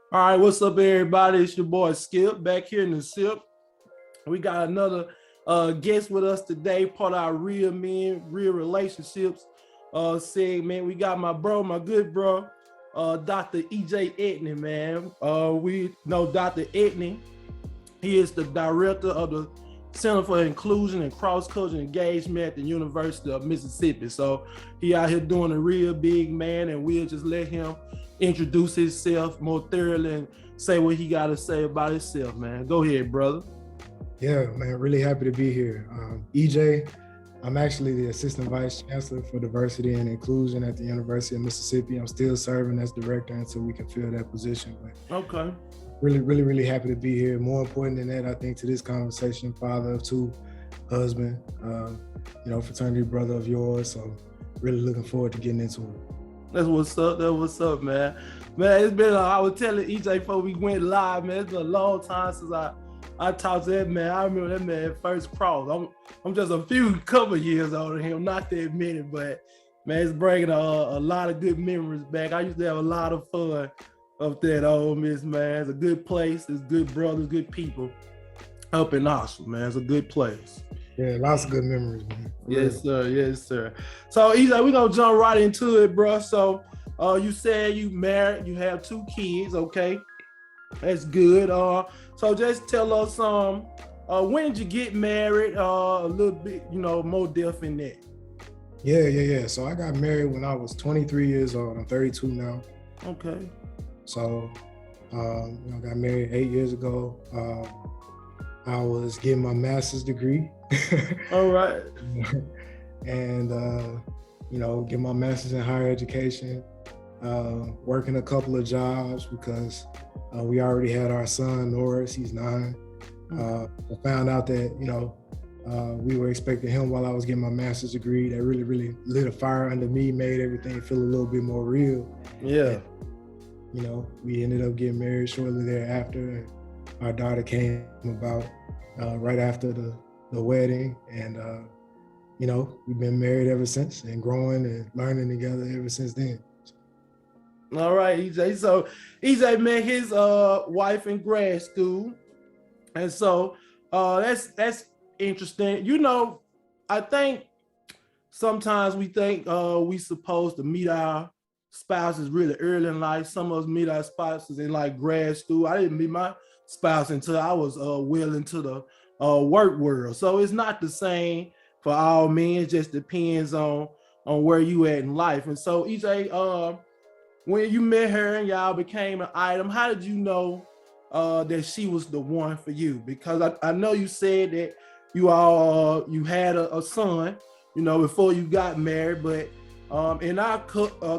All right, what's up, everybody? It's your boy Skip back here in the SIP. We got another guest with us today, part of our Real Men, Real Relationships segment. We got my good bro, Dr. EJ Edney, man. We know Dr. Edney. He is the director of the Center for Inclusion and Cross-Cultural Engagement at the University of Mississippi. So he out here doing a real big man, and we'll just let him introduce himself more thoroughly and say what he got to say about himself, man. Go ahead, brother. Yeah, man, really happy to be here. EJ, I'm actually the Assistant Vice Chancellor for Diversity and Inclusion at the University of Mississippi. I'm still serving as director until we can fill that position. But Okay. really happy to be here. More important than that, I think, to this conversation, father of two, husband, fraternity brother of yours. So really looking forward to getting into it. That's what's up. That's what's up, man. Man, it's been, I was telling EJ before we went live, man, it's been a long time since I talked to that man. I remember that man first cross. I'm just a couple years older than him, not that many, but man, it's bringing a lot of good memories back. I used to have a lot of fun up there at Ole Miss, man. It's a good place. It's good brothers, good people up in Austin, man. It's a good place. Yeah, lots of good memories, man. Yes, sir. Yes, sir. So, EJ, we're going to jump right into it, bro. So, you said you married, you have 2 kids, okay? That's good. So just tell us, when did you get married? A little bit, more depth in that. Yeah. So I got married when I was 23 years old. I'm 32 now. Okay. So, got married 8 years ago. I was getting my master's degree. All right. And, get my master's in higher education, working a couple of jobs because we already had our son, Norris, he's 9. I found out that, we were expecting him while I was getting my master's degree. That really lit a fire under me, made everything feel a little bit more real. Yeah. And, we ended up getting married shortly thereafter. And our daughter came about right after the wedding. And, we've been married ever since and growing and learning together ever since then. All right, EJ. So EJ met his wife in grad school. And so that's interesting. I think sometimes we think we supposed to meet our spouses really early in life. Some of us meet our spouses in like grad school. I didn't meet my spouse until I was well into the work world. So it's not the same for all men. It just depends on where you at in life. And so EJ, when you met her and y'all became an item, how did you know that she was the one for you? Because I know you said that you had a son, before you got married, but in our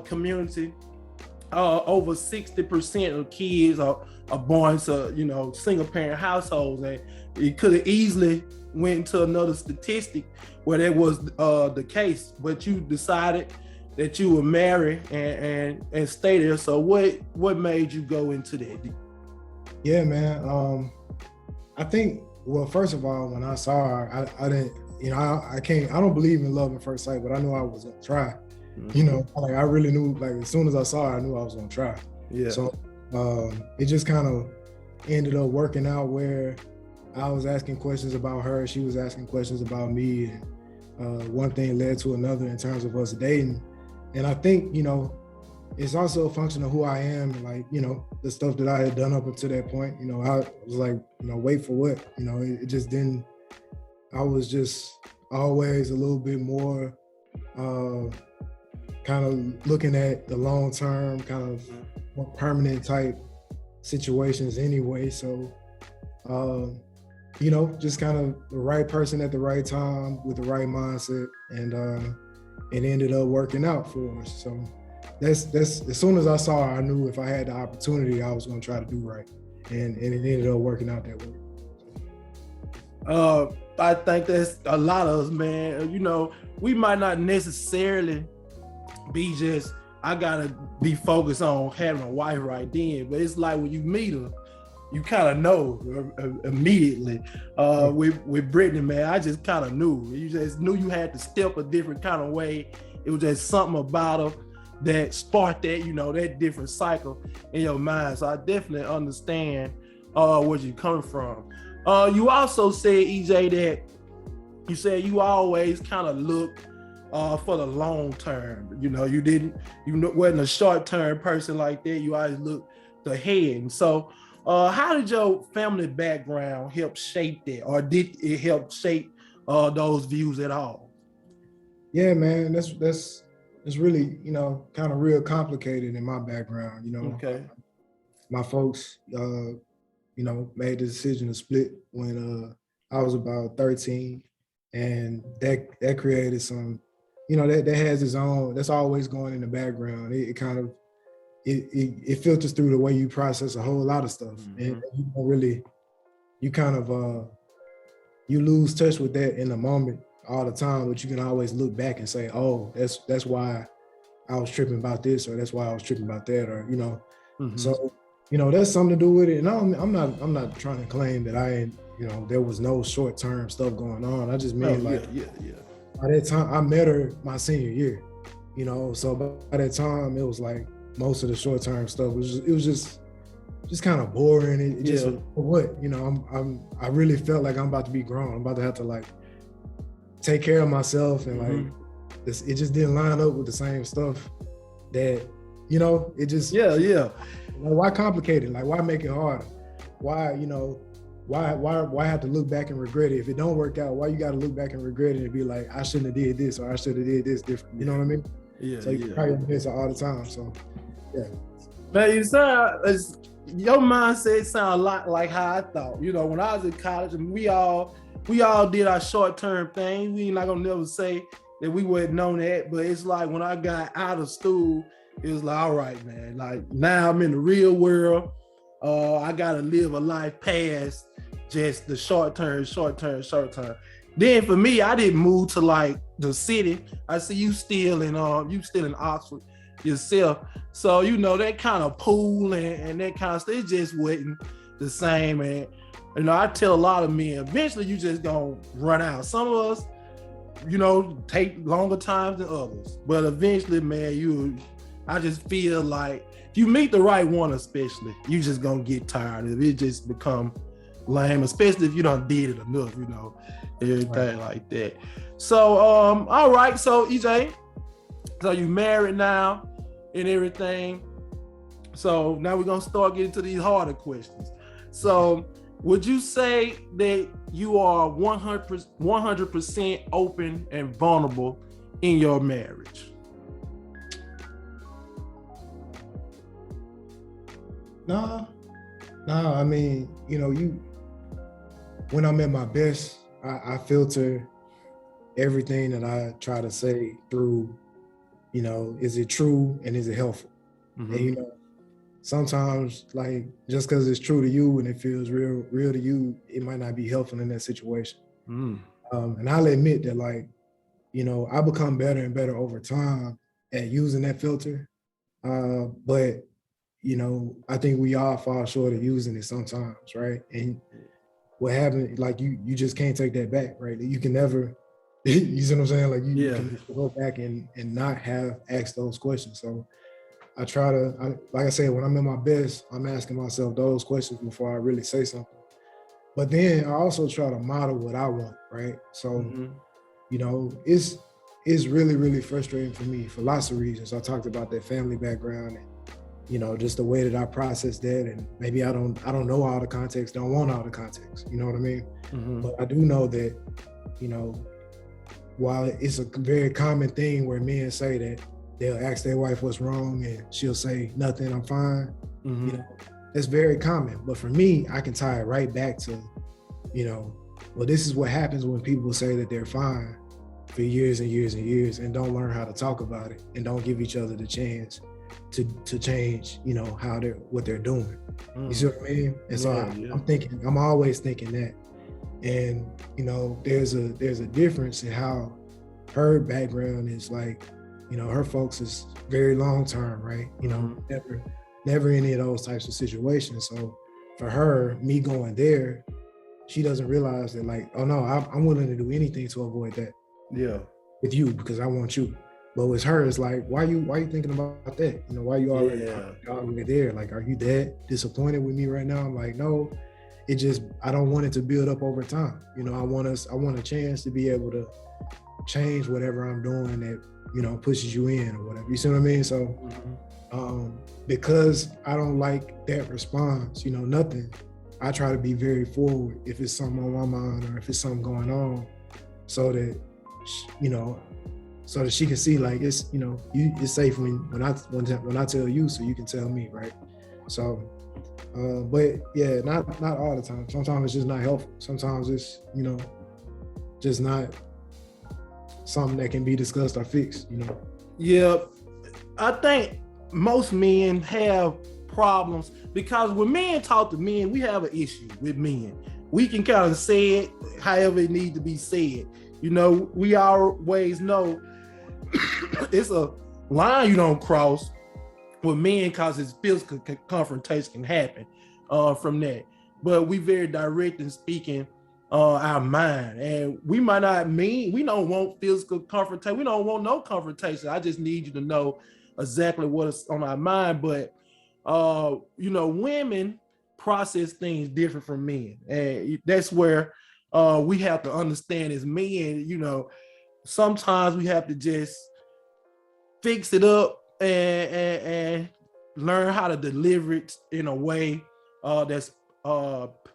community, over 60% of kids are born to, single parent households, and it could have easily went into another statistic where that was the case, but you decided that you were married and stay there. So what made you go into that? Yeah, man. I think, well, first of all, when I saw her, I didn't, I don't believe in love at first sight, but I knew I was gonna try. Mm-hmm. I really knew, as soon as I saw her, I knew I was gonna try. Yeah. So it just kind of ended up working out where I was asking questions about her, she was asking questions about me, and one thing led to another in terms of us dating. And I think, it's also a function of who I am and the stuff that I had done up until that point. I was like, wait for what? It just didn't, I was just always a little bit more kind of looking at the long term, kind of more permanent type situations anyway. So, just kind of the right person at the right time with the right mindset, and it ended up working out for us. So that's as soon as I saw her, I knew if I had the opportunity, I was going to try to do right, and it ended up working out that way. I think that's a lot of us, man. We might not necessarily be just, I gotta be focused on having a wife right then, but it's like when you meet her, you kind of know immediately. With Brittany, man, I just kind of knew. You just knew you had to step a different kind of way. It was just something about her that sparked that, that different cycle in your mind. So I definitely understand where you're coming from. You also said, EJ, that you said you always kind of look for the long term. You wasn't a short term person like that. You always look ahead. And so how did your family background help shape that, or did it help shape those views at all? Yeah, man, that's really, kind of real complicated in my background. Okay. My folks, made the decision to split when I was about 13, and that created some, that has its own. That's always going in the background. It kind of it filters through the way you process a whole lot of stuff, and you don't really, you kind of you lose touch with that in the moment all the time, but you can always look back and say, oh, that's why I was tripping about this, or that's why I was tripping about that, or so that's something to do with it. And I'm not trying to claim that I ain't, there was no short-term stuff going on. I just mean by that time I met her my senior year, so by that time it was like most of the short-term stuff was just kind of boring. It just what, I really felt like I'm about to be grown. I'm about to have to like take care of myself, and like it just didn't line up with the same stuff that, it just why complicate it? Like, why make it harder? Why why have to look back and regret it? If it don't work out, why you got to look back and regret it and be like, I shouldn't have did this, or I should have did this different? You know what I mean? So you probably miss it all the time. So But your mindset sound a lot like how I thought. When I was in college, and we all did our short-term thing. We not gonna never say that we wouldn't know that, but it's like when I got out of school, it was like, all right, man, like now I'm in the real world. I gotta live a life past just the short term. Then for me, I didn't move to like the city. I see you still in Oxford yourself. So that kind of pool and that kind of stuff, it just wasn't the same. And I tell a lot of men, eventually you just gonna run out. Some of us, take longer times than others. But eventually, man, I just feel like if you meet the right one, especially, you just gonna get tired of it. It just become lame, especially if you done did it enough, everything like that. So, all right. So EJ, so you married now and everything. So now we're gonna start getting to these harder questions. So would you say that you are 100% open and vulnerable in your marriage? Nah. I mean, when I'm at my best, I filter everything that I try to say through, is it true and is it helpful? And sometimes, like, just because it's true to you and it feels real to you, it might not be helpful in that situation. And I'll admit that, like, I become better and better over time at using that filter. But I think we all fall short of using it sometimes, right? And what happened, like, you just can't take that back, right? You can never, you see what I'm saying? Like, you can go back and not have asked those questions. So I try to, like I said, when I'm at my best, I'm asking myself those questions before I really say something. But then I also try to model what I want, right? So, it's really, really frustrating for me for lots of reasons. I talked about that family background and, just the way that I process that, and maybe I don't know all the context, don't want all the context, you know what I mean? But I do know that, while it's a very common thing where men say that they'll ask their wife what's wrong and she'll say nothing, I'm fine, that's very common. But for me, I can tie it right back to, well, this is what happens when people say that they're fine for years and years and years and don't learn how to talk about it and don't give each other the chance to change, what they're doing. You see what I mean? And so I'm always thinking that. And, there's a difference in how her background is, like, her folks is very long-term, right? Never any of those types of situations. So for her, me going there, she doesn't realize that, like, oh no, I'm willing to do anything to avoid that. Yeah. With you, because I want you. But with her, it's like, why you thinking about that? You know, why you already there? Like, are you that disappointed with me right now? I'm like, no, I don't want it to build up over time. You know, I want a chance to be able to change whatever I'm doing that, you know, pushes you in or whatever. You see what I mean? So because I don't like that response, you know, nothing, I try to be very forward if it's something on my mind or if it's something going on, so that, you know, so that she can see, like, it's, you know, it's safe when I tell you, so you can tell me, right? So, but yeah, not all the time. Sometimes it's just not helpful. Sometimes it's, you know, just not something that can be discussed or fixed, you know? Yeah, I think most men have problems because when men talk to men, we have an issue with men. We can kind of say it however it needs to be said. You know, we always know it's a line you don't cross with men because it's physical confrontation can happen from that. But we very direct in speaking our mind, and we might not mean, we don't want physical confrontation. We don't want no confrontation. I just need you to know exactly what's on our mind. But you know, women process things different from men, and that's where we have to understand as men, you know, sometimes we have to just fix it up and learn how to deliver it in a way that's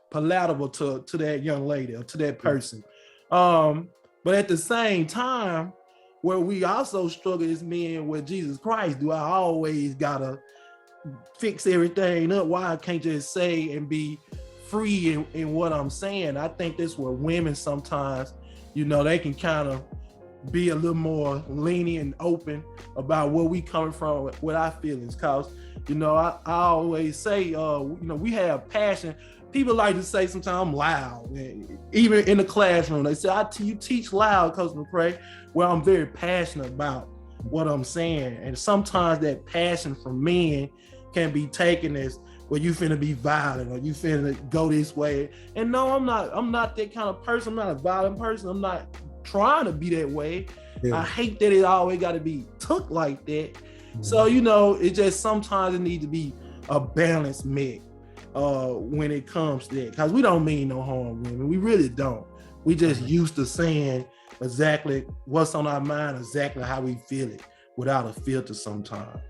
palatable to that young lady or to that person. But at the same time, where we also struggle as men with Jesus Christ, do I always gotta fix everything up? Why I can't just say and be free in what I'm saying? I think that's where women sometimes, you know, they can kind of be a little more lenient and open about where we coming from with our feelings. Cause, you know, I always say, you know, we have passion. People like to say sometimes I'm loud. Even in the classroom, they say, you teach loud, Coach McCray. Well, I'm very passionate about what I'm saying. And sometimes that passion from men can be taken as, well, you finna be violent or you finna go this way. And no, I'm not that kind of person. I'm not a violent person. I'm not trying to be that way. Yeah. I hate that it always got to be took like that. So, you know, it just sometimes it needs to be a balanced mix when it comes to that, because we don't mean no harm, women. We really don't. We just used to saying exactly what's on our mind, exactly how we feel it, without a filter sometimes.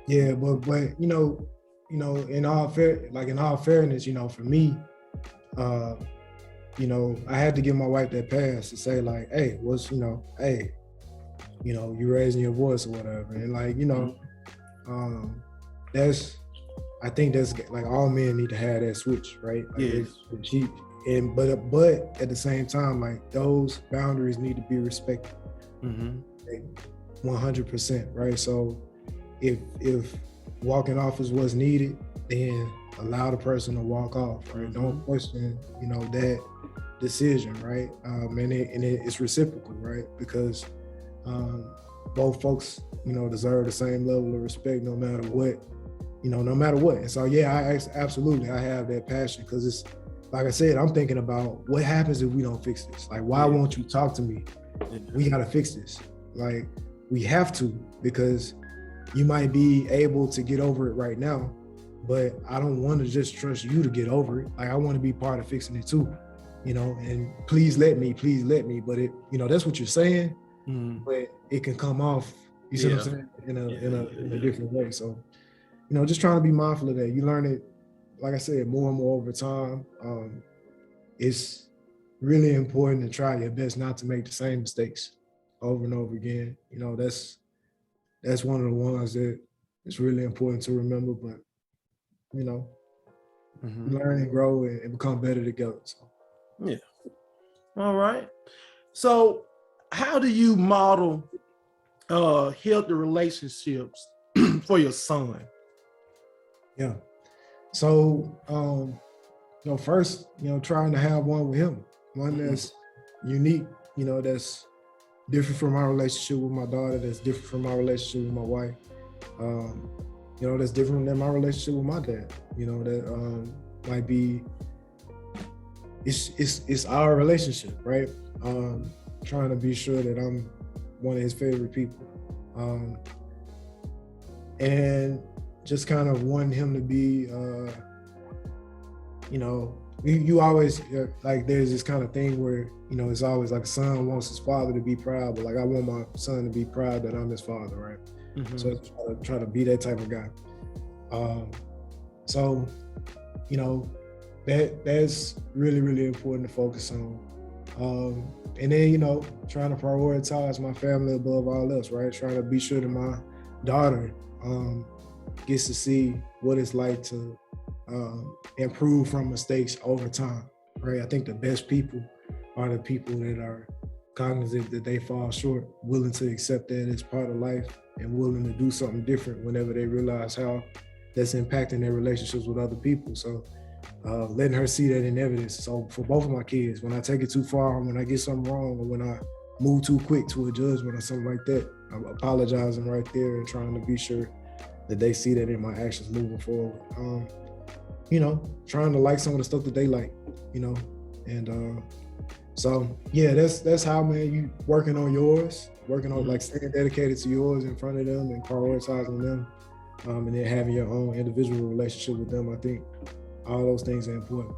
Yeah, but you know, in all fairness, you know, for me, you know, I had to give my wife that pass to say, like, hey, you raising your voice or whatever. And like, you know, I think that's like all men need to have that switch, right? Like, yes. But at the same time, like, those boundaries need to be respected. Like, 100%, right? So if walking off is what's needed, then allow the person to walk off, right? Don't question, you know, that decision, right? And it's reciprocal, right? Because both folks, you know, deserve the same level of respect no matter what, And so, yeah, absolutely, I have that passion, because it's, like I said, I'm thinking about what happens if we don't fix this? Like, why won't you talk to me? We gotta fix this. Like, we have to, because you might be able to get over it right now, but I don't want to just trust you to get over it. Like, I want to be part of fixing it too, you know, and please let me, but it, you know, that's what you're saying, but it can come off, you see what I'm saying, in a different way. So, you know, just trying to be mindful of that. You learn it, like I said, more and more over time. It's really important to try your best not to make the same mistakes over and over again. You know, that's one of the ones that it's really important to remember, but, you know, learn and grow and become better together. So. Yeah. All right. So how do you model healthy relationships for your son? Yeah. So, you know, first, you know, trying to have one with him, one that's unique, you know, that's different from my relationship with my daughter, that's different from my relationship with my wife, you know, that's different than my relationship with my dad, you know, that might be, it's our relationship, right? Trying to be sure that I'm one of his favorite people. And just kind of wanting him to be, you always like, there's this kind of thing where, it's always like a son wants his father to be proud, but like I want my son to be proud that I'm his father, right? Mm-hmm. So I try to be that type of guy. That's really, really important to focus on. And then, trying to prioritize my family above all else, right? Trying to be sure that my daughter gets to see what it's like to improve from mistakes over time, right? I think the best people are the people that are cognizant that they fall short, willing to accept that as part of life, and willing to do something different whenever they realize how that's impacting their relationships with other people. So letting her see that in evidence. So for both of my kids, when I take it too far, when I get something wrong, or when I move too quick to a judgment or something like that, I'm apologizing right there and trying to be sure that they see that in my actions moving forward. Trying to like some of the stuff that they like, and so yeah, that's how, man, you working on yours, working on like staying dedicated to yours in front of them and prioritizing them, and then having your own individual relationship with them. I think all those things are important.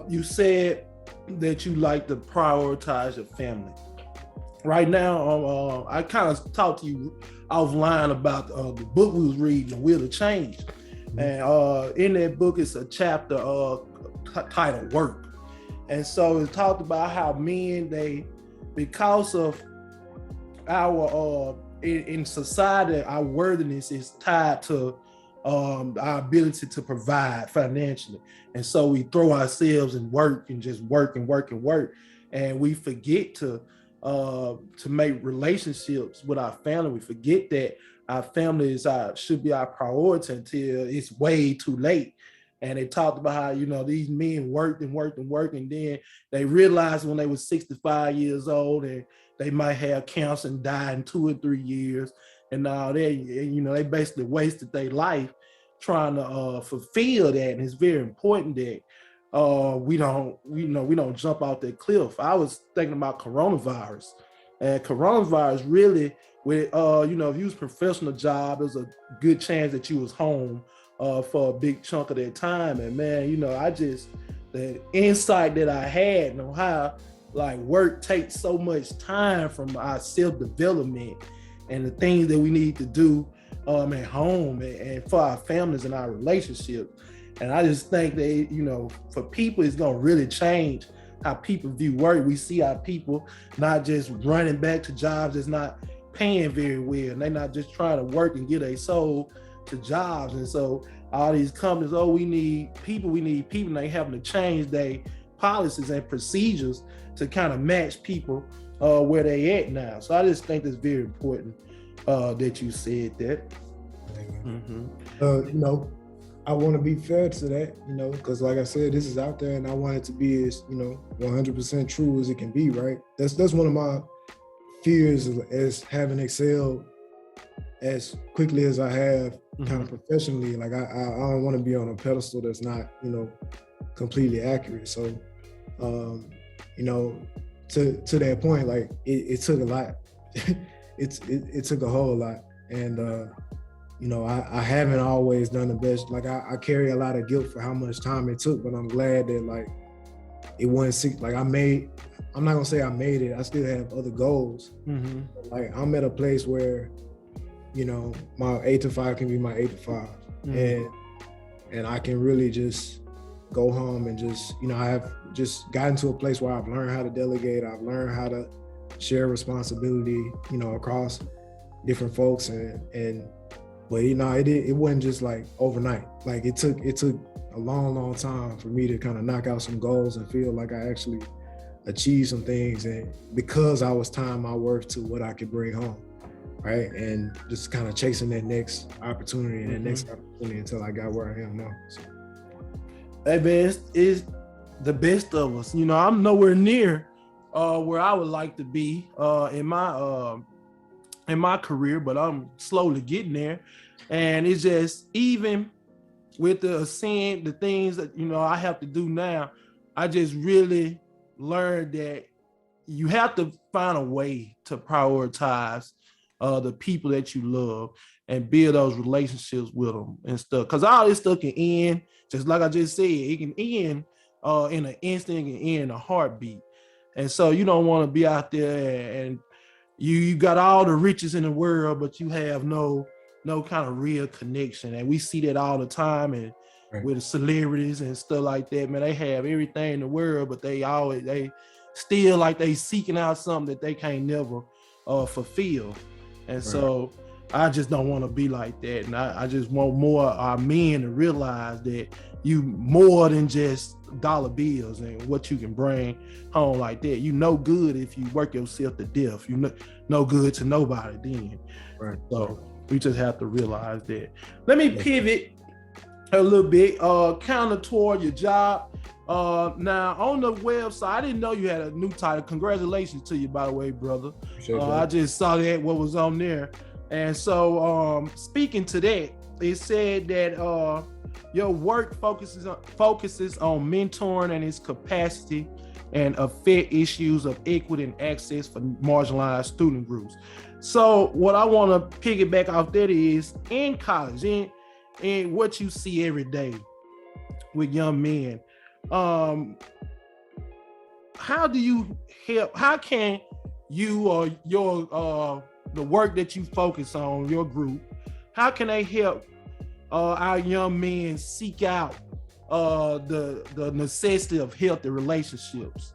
You said that you like to prioritize your family. Right now, I kind of talked to you offline about the book we was reading, The Will to Change. Mm-hmm. And in that book, it's a chapter titled Work. And so it talked about how men, because of our, in society, our worthiness is tied to our ability to provide financially. And so we throw ourselves in work and just work and work and work. And we forget to make relationships with our family. We forget that our family should be our priority until it's way too late. And they talked about how, these men worked and worked and worked, and then they realized when they were 65 years old and they might have cancer and die in 2 or 3 years. And now they basically wasted their life trying to fulfill that. And it's very important that we don't jump out that cliff. I was thinking about coronavirus, and coronavirus really, with if you was a professional job, there's a good chance that you was home for a big chunk of that time. And man, the insight that I had on how like work takes so much time from our self-development and the things that we need to do at home and for our families and our relationships. And I just think that, for people, it's going to really change how people view work. We see our people not just running back to jobs that's not paying very well, and they're not just trying to work and get a soul to jobs. And so all these companies, we need people, and they having to change their policies and procedures to kind of match people where they at now. So I just think that's very important that you said that. Mm-hmm. I want to be fair to that, because like I said, this is out there, and I want it to be as 100% true as it can be, right? That's one of my fears, as having excelled as quickly as I have, kind of professionally. Like I don't want to be on a pedestal that's not completely accurate. So to that point, like it took a lot. it took a whole lot, and I haven't always done the best. Like I carry a lot of guilt for how much time it took, but I'm glad that like it wasn't like I'm not gonna say I made it. I still have other goals. Mm-hmm. Like I'm at a place where my 8 to 5 can be my 8 to 5, and I can really just go home and just I have just gotten to a place where I've learned how to delegate. I've learned how to share responsibility across different folks, but it wasn't just like overnight. Like it took a long time for me to kind of knock out some goals and feel like I actually achieved some things, and because I was tying my worth to what I could bring home, right? And just kind of chasing that next opportunity and that next opportunity until I got where I am now. So. Hey man, it's the best of us. I'm nowhere near where I would like to be in my career, but I'm slowly getting there. And it's just, even with seeing the things that I have to do now, I just really learned that you have to find a way to prioritize the people that you love and build those relationships with them and stuff. Because all this stuff can end, just like I just said, it can end in an instant, it can end in a heartbeat. And so you don't want to be out there and you got all the riches in the world, but you have no kind of real connection. And we see that all the time, and with the celebrities and stuff like that, man, they have everything in the world, but they still like they seeking out something that they can't never fulfill. And so I just don't want to be like that. And I just want more our men to realize that you more than just dollar bills and what you can bring home like that. You no good if you work yourself to death. You no good to nobody then. Right. So we just have to realize that. Let me pivot a little bit, counter toward your job. Now on the website, I didn't know you had a new title. Congratulations to you, by the way, brother. I just saw that what was on there. And so speaking to that, it said that your work focuses on mentoring and its capacity and affect issues of equity and access for marginalized student groups. So what I want to piggyback off that is in college, in what you see every day with young men, how do you help? How can you or your the work that you focus on, your group, how can they help our young men seek out the necessity of healthy relationships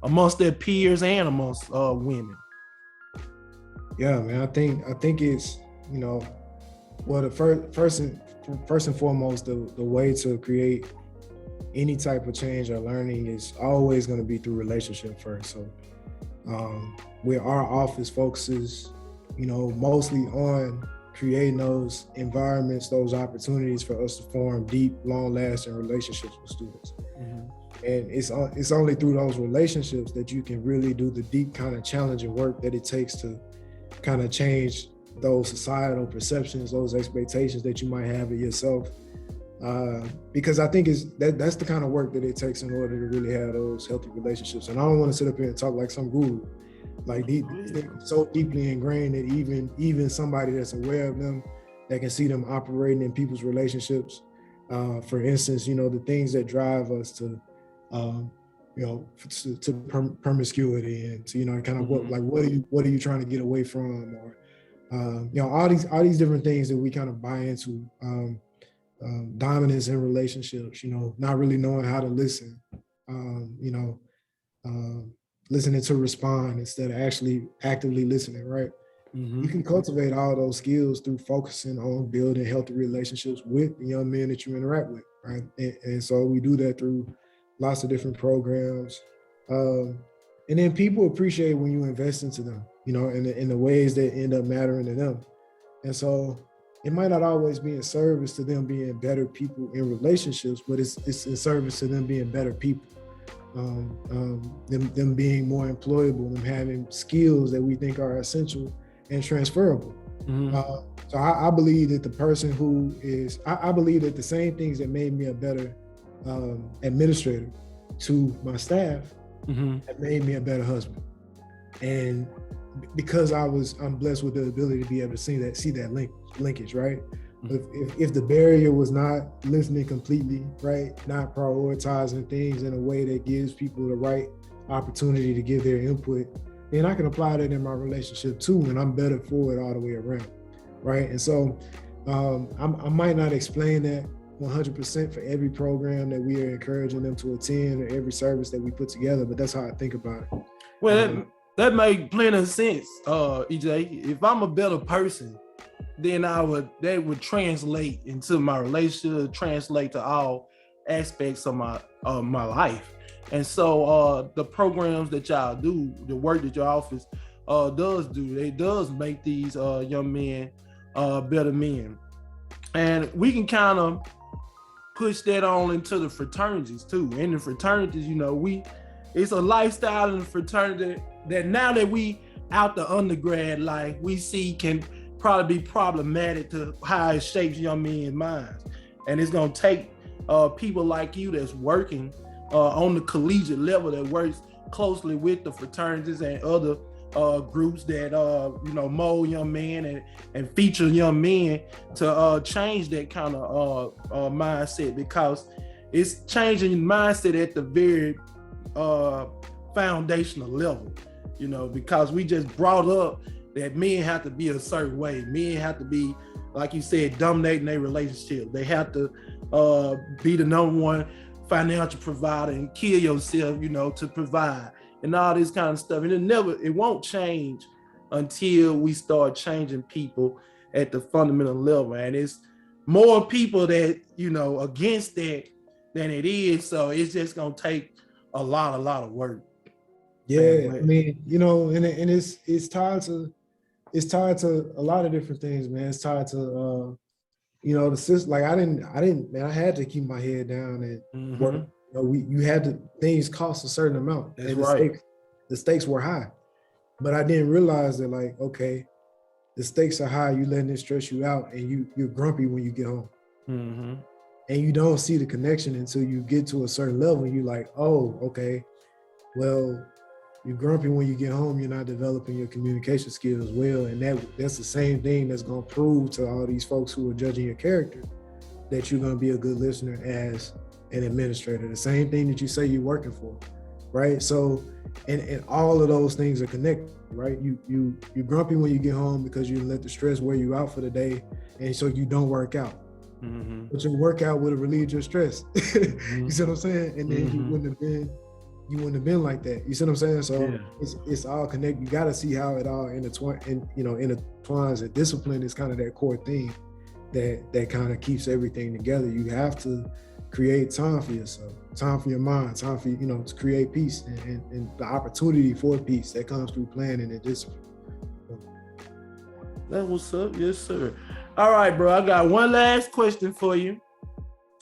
amongst their peers and amongst women? Yeah, man, I think it's, well, the first and foremost, the way to create any type of change or learning is always going to be through relationship first. So where our office focuses, mostly on creating those environments, those opportunities for us to form deep, long-lasting relationships with students. Mm-hmm. And it's only through those relationships that you can really do the deep kind of challenging work that it takes to kind of change those societal perceptions, those expectations that you might have of yourself. Because I think that's the kind of work that it takes in order to really have those healthy relationships. And I don't want to sit up here and talk like some guru, like so deeply ingrained that even somebody that's aware of them, that can see them operating in people's relationships. For instance, the things that drive us to promiscuity and to, kind of what are you trying to get away from, or all these different things that we kind of buy into. Dominance in relationships, not really knowing how to listen, listening to respond instead of actually actively listening, right? Mm-hmm. You can cultivate all those skills through focusing on building healthy relationships with the young men that you interact with, right? And so we do that through lots of different programs. And then people appreciate when you invest into them, in the ways that end up mattering to them. And so it might not always be in service to them being better people in relationships, but it's in service to them being better people, them being more employable, them having skills that we think are essential and transferable. Mm-hmm. So I believe that the person who is, I believe that the same things that made me a better administrator to my staff mm-hmm. have made me a better husband. And because I'm blessed with the ability to be able to see that linkage, right? Mm-hmm. If the barrier was not listening completely, right, not prioritizing things in a way that gives people the right opportunity to give their input, then I can apply that in my relationship too, and I'm better for it all the way around, right? And so I might not explain that 100% for every program that we are encouraging them to attend or every service that we put together, but that's how I think about it. Well, that makes plenty of sense, EJ. If I'm a better person, then that would translate into my relationship, translate to all aspects of my life. And so the programs that y'all do, the work that your office does do, it does make these young men better men. And we can kind of push that on into the fraternities too. In the fraternities, it's a lifestyle in the fraternity that now that we out the undergrad life, we see can probably be problematic to how it shapes young men's minds. And it's gonna take people like you that's working on the collegiate level, that works closely with the fraternities and other groups that mold young men and feature young men to change that kind of mindset, because it's changing mindset at the very foundational level, because we just brought up that men have to be a certain way. Men have to be, like you said, dominating their relationship. They have to be the number one financial provider and kill yourself, to provide, and all this kind of stuff. And it won't change until we start changing people at the fundamental level. And it's more people that, against that than it is. So it's just gonna take a lot of work. Yeah, I mean, and it's tied to a lot of different things, man. It's tied to the system. Like I didn't, man, I had to keep my head down and work. You had to, things cost a certain amount. That's and right. The stakes were high. But I didn't realize that, like, okay, the stakes are high, you letting it stress you out, and you're grumpy when you get home. Mm-hmm. And you don't see the connection until you get to a certain level. And you're like, oh, okay, well, you're grumpy when you get home, you're not developing your communication skills well. And that's the same thing that's going to prove to all these folks who are judging your character that you're going to be a good listener as an administrator. The same thing that you say you're working for, right? So, and all of those things are connected, right? You're grumpy when you get home because you let the stress wear you out for the day, and so you don't work out. Mm-hmm. But your workout would have relieved your stress. Mm-hmm. You see what I'm saying? And then you wouldn't have been like that. You see what I'm saying? So it's all connected. You got to see how it all intertwines. And discipline is kind of that core thing that kind of keeps everything together. You have to create time for yourself, time for your mind, time for to create peace and the opportunity for peace that comes through planning and discipline. That's what's up. Yes, sir. All right, bro. I got one last question for you.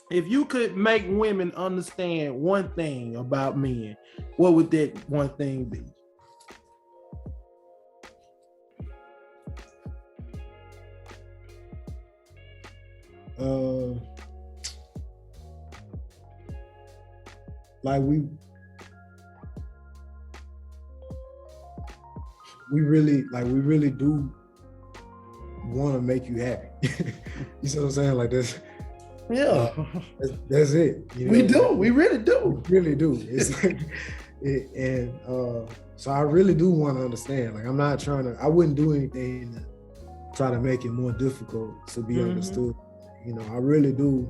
If you could make women understand one thing about men, what would that one thing be? Like we really do want to make you happy. You see what I'm saying? Like this. Yeah, that's it. We do. We really do. We really do. It's like, so I really do want to understand. Like, I'm not trying to. I wouldn't do anything to try to make it more difficult to be understood. I really do.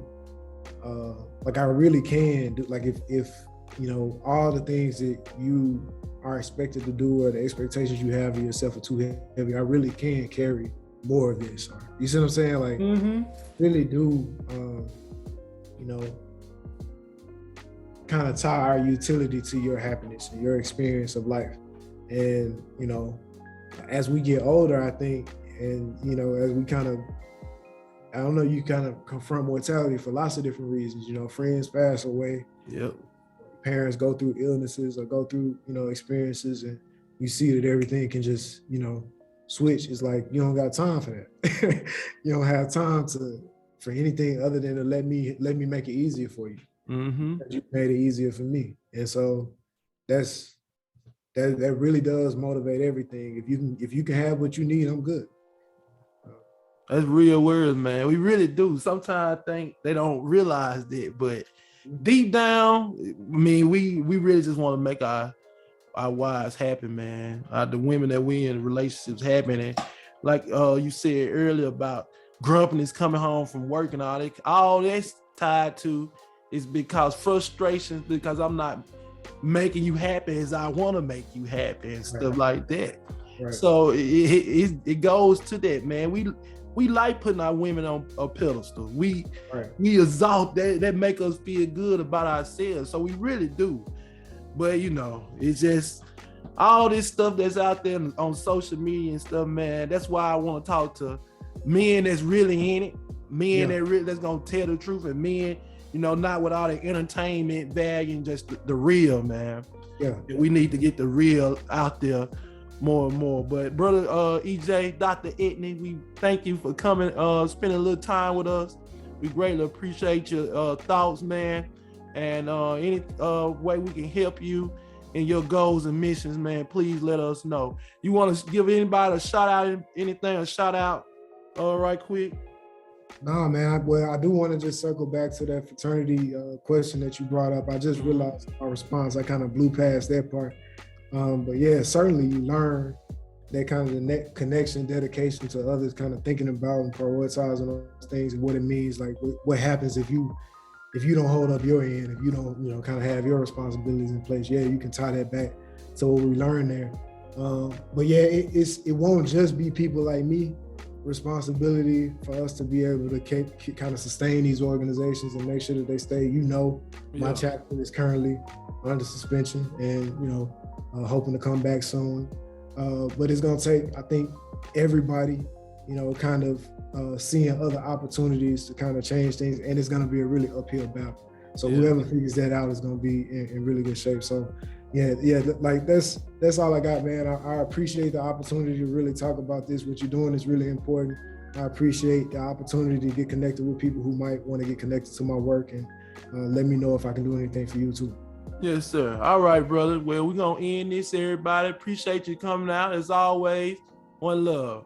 Like, I really can do. Like, if all the things that you are expected to do or the expectations you have of yourself are too heavy, I really can carry more of this. You see what I'm saying? Like, really do, kind of tie our utility to your happiness and your experience of life. And, as we get older, I think, and, as we kind of, I don't know, you kind of confront mortality for lots of different reasons. Friends pass away. Yep. Parents go through illnesses or go through, experiences, and you see that everything can just, switch. It's like, you don't got time for that. You don't have time for anything other than to let me make it easier for you. You made it easier for me. And so that really does motivate everything. If you can have what you need, I'm good. That's real words, man. We really do. Sometimes I think they don't realize that, but deep down, I mean, we really just want to make our wives happy, man. The women that we in relationships happy. And like you said earlier about grumpiness coming home from work and all that's tied to is because frustrations, because I'm not making you happy as I want to make you happy and stuff like that. Right. So it goes to that, man. We like putting our women on a pedestal. We exalt that make us feel good about ourselves. So we really do. But it's just all this stuff that's out there on social media and stuff, man. That's why I want to talk to men that's really in it, men that's gonna tell the truth, and men, not with all the entertainment value and just the real, man. Yeah. We need to get the real out there more and more. But brother EJ, Dr. Edney, we thank you for coming, spending a little time with us. We greatly appreciate your thoughts, man. And any way we can help you and your goals and missions, man, please let us know. You want to give anybody a shout out, anything, a shout out, right quick? No, man. I do want to just circle back to that fraternity question that you brought up. I just realized my response, I kind of blew past that part. But yeah, certainly you learn that kind of the connection, dedication to others, kind of thinking about and prioritizing those things and what it means, like what happens if you don't hold up your end, if you don't, kind of have your responsibilities in place. Yeah, you can tie that back to what we learned there. But yeah, it won't just be people like me. Responsibility for us to be able to kind of sustain these organizations and make sure that they stay. My chapter is currently under suspension and hoping to come back soon. But it's gonna take, I think, everybody, kind of seeing other opportunities to kind of change things, and it's gonna be a really uphill battle. So whoever figures that out is gonna be in really good shape. So yeah, like that's all I got, man. I appreciate the opportunity to really talk about this. What you're doing is really important. I appreciate the opportunity to get connected with people who might want to get connected to my work, and let me know if I can do anything for you too. Yes, sir. All right, brother. Well, we're gonna end this, everybody. Appreciate you coming out as always. One love.